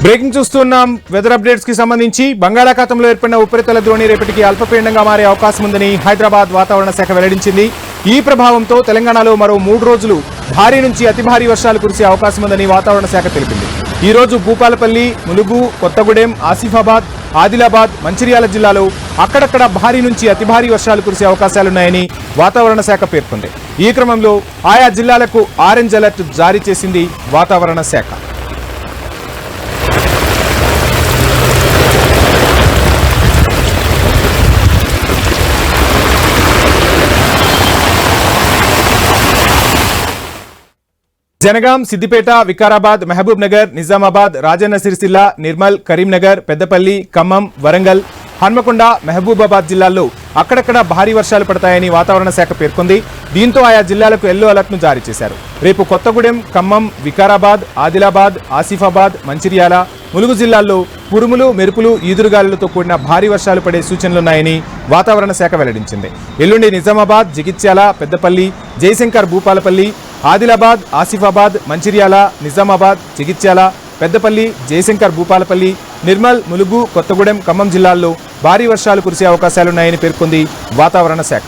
Breaking చూస్తున్నాం. Weather updates కి సంబంధించి బంగాళాఖాతంలో ఏర్పడిన ఉపరితల ద్రోణి రేపటికి అల్పపీడనంగా మారే అవకాశం ఉందని హైదరాబాద్ వాతావరణ శాఖ వెల్లడించింది. ఈ ప్రభావంతో తెలంగాణలో మరో 3 రోజులు భారీ నుంచి అతి భారీ వర్షాలు కురిసే అవకాశం ఉందని వాతావరణ శాఖ తెలిపింది. ఈ రోజు భూపాలపల్లి, ములుగు, కొత్తగూడెం, ఆసిఫాబాద్, ఆదిలాబాద్, మంచిర్యాల జిల్లాలో అక్కడక్కడ భారీ నుంచి అతి భారీ వర్షాలు కురిసే అవకాశాలున్నాయని వాతావరణ శాఖ పేర్కొంది. ఈ క్రమంలో ఆయా జిల్లాలకు ఆరెంజ్ అలర్ట్ జారీ చేసింది వాతావరణ శాఖ. జనగాం, సిద్దిపేట, వికారాబాద్, మహబూబ్ నగర్, నిజామాబాద్, రాజన్న సిరిసిల్ల, నిర్మల్, కరీంనగర్, పెద్దపల్లి, ఖమ్మం, వరంగల్, హన్మకొండ, మహబూబాబాద్ జిల్లాల్లో అక్కడక్కడ భారీ వర్షాలు పడతాయని వాతావరణ శాఖ పేర్కొంది. దీంతో ఆయా జిల్లాలకు ఎల్లో అలర్ట్ను జారీ చేశారు. రేపు కొత్తగూడెం, ఖమ్మం, వికారాబాద్, ఆదిలాబాద్, ఆసిఫాబాద్, మంచిర్యాల, ములుగు జిల్లాల్లో ఉరుములు, మెరుపులు, ఈదురుగాలులతో కూడిన భారీ వర్షాలు పడే సూచనలున్నాయని వాతావరణ శాఖ వెల్లడించింది. ఎల్లుండి నిజామాబాద్, జగిత్యాల, పెద్దపల్లి, జయశంకర్ భూపాలపల్లి, ఆదిలాబాద్, ఆసిఫాబాద్, మంచిర్యాల, నిజామాబాద్, జగిత్యాల, పెద్దపల్లి, జయశంకర్ భూపాలపల్లి, నిర్మల్, ములుగు, కొత్తగూడెం, ఖమ్మం జిల్లాల్లో భారీ వర్షాలు కురిసే అవకాశాలున్నాయని పేర్కొంది వాతావరణ శాఖ.